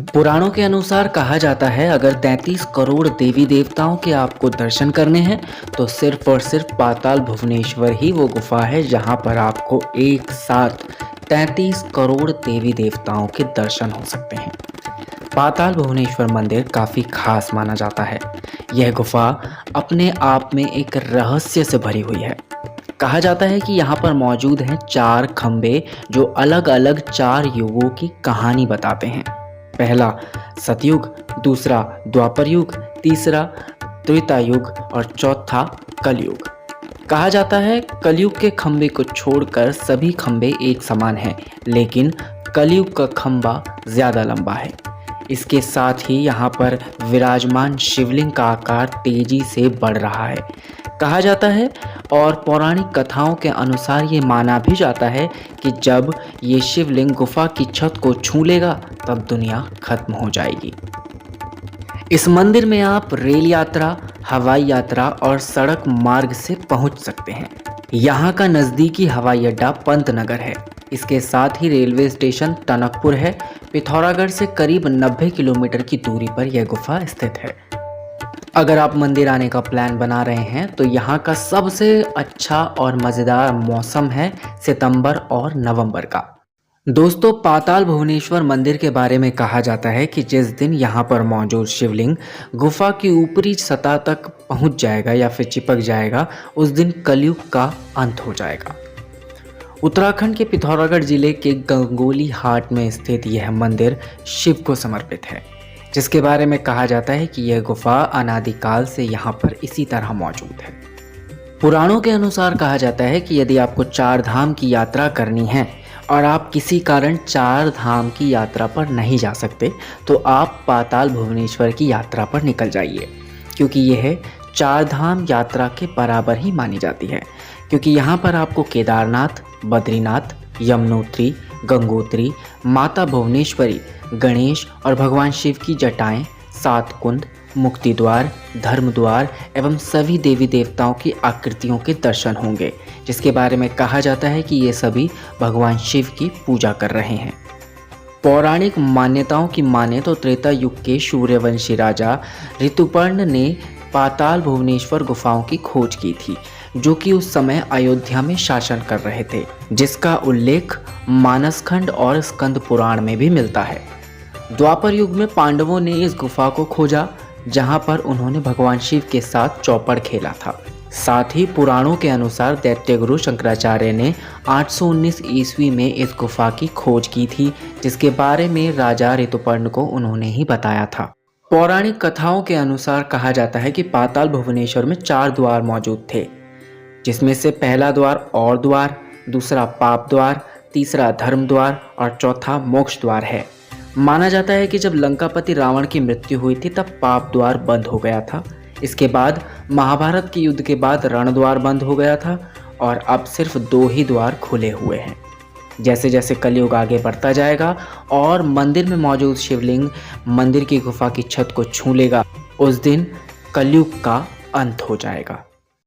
पुराणों के अनुसार कहा जाता है अगर 33 करोड़ देवी देवताओं के आपको दर्शन करने हैं तो सिर्फ और सिर्फ पाताल भुवनेश्वर ही वो गुफा है जहां पर आपको एक साथ 33 करोड़ देवी देवताओं के दर्शन हो सकते हैं। पाताल भुवनेश्वर मंदिर काफ़ी खास माना जाता है। यह गुफा अपने आप में एक रहस्य से भरी हुई है। कहा जाता है कि यहाँ पर मौजूद हैं 4 खंबे जो अलग अलग 4 युगों की कहानी बताते हैं। पहला सतयुग, दूसरा द्वापर युग, तीसरा त्रेता युग और चौथा कलयुग। कहा जाता है कलयुग के खंबे को छोड़कर सभी खंबे एक समान हैं, लेकिन कलयुग का खंबा ज़्यादा लंबा है। इसके साथ ही यहाँ पर विराजमान शिवलिंग का आकार तेजी से बढ़ रहा है। कहा जाता है और पौराणिक कथाओं के अनुसार ये माना भी जाता है कि जब ये शिवलिंग गुफा की छत को छू लेगा तब दुनिया खत्म हो जाएगी। इस मंदिर में आप रेल यात्रा, हवाई यात्रा और सड़क मार्ग से पहुंच सकते हैं। यहाँ का नज़दीकी हवाई अड्डा पंतनगर है। इसके साथ ही रेलवे स्टेशन टनकपुर है। पिथौरागढ़ से करीब 90 किलोमीटर की दूरी पर यह गुफा स्थित है। अगर आप मंदिर आने का प्लान बना रहे हैं तो यहाँ का सबसे अच्छा और मज़ेदार मौसम है सितंबर और नवंबर का। दोस्तों, पाताल भुवनेश्वर मंदिर के बारे में कहा जाता है कि जिस दिन यहाँ पर मौजूद शिवलिंग गुफा की ऊपरी सतह तक पहुँच जाएगा या फिर चिपक जाएगा, उस दिन कलयुग का अंत हो जाएगा। उत्तराखंड के पिथौरागढ़ जिले के गंगोली हाट में स्थित यह मंदिर शिव को समर्पित है, जिसके बारे में कहा जाता है कि यह गुफा अनादिकाल से यहाँ पर इसी तरह मौजूद है। पुराणों के अनुसार कहा जाता है कि यदि आपको 4 धाम की यात्रा करनी है और आप किसी कारण 4 धाम की यात्रा पर नहीं जा सकते तो आप पाताल भुवनेश्वर की यात्रा पर निकल जाइए, क्योंकि यह 4 धाम यात्रा के बराबर ही मानी जाती है। क्योंकि यहाँ पर आपको केदारनाथ, बद्रीनाथ, यमुनोत्री, गंगोत्री, माता भुवनेश्वरी, गणेश और भगवान शिव की जटाएं, 7 कुंड, मुक्ति द्वार, धर्म द्वार एवं सभी देवी देवताओं की आकृतियों के दर्शन होंगे, जिसके बारे में कहा जाता है कि ये सभी भगवान शिव की पूजा कर रहे हैं। पौराणिक मान्यताओं की माने तो त्रेता युग के सूर्यवंशी राजा ऋतुपर्ण ने पाताल भुवनेश्वर गुफाओं की खोज की थी, जो कि उस समय अयोध्या में शासन कर रहे थे, जिसका उल्लेख मानसखंड और स्कंद पुराण में भी मिलता है। द्वापर युग में पांडवों ने इस गुफा को खोजा, जहां पर उन्होंने भगवान शिव के साथ चौपड़ खेला था। साथ ही पुराणों के अनुसार दैत्य गुरु शंकराचार्य ने 819 ईस्वी में इस गुफा की खोज की थी, जिसके बारे में राजा ऋतुपर्ण को उन्होंने ही बताया था। पौराणिक कथाओं के अनुसार कहा जाता है कि पाताल भुवनेश्वर में 4 द्वार मौजूद थे, जिसमें से पहला द्वार और द्वार, दूसरा पाप द्वार, तीसरा धर्म द्वार और चौथा मोक्ष द्वार है। माना जाता है कि जब लंकापति रावण की मृत्यु हुई थी तब पाप द्वार बंद हो गया था। इसके बाद महाभारत के युद्ध के बाद रण द्वार बंद हो गया था और अब सिर्फ 2 ही द्वार खुले हुए हैं। जैसे जैसे कलयुग आगे बढ़ता जाएगा और मंदिर में मौजूद शिवलिंग मंदिर की गुफा की छत को छू लेगा, उस दिन कलयुग का अंत हो जाएगा।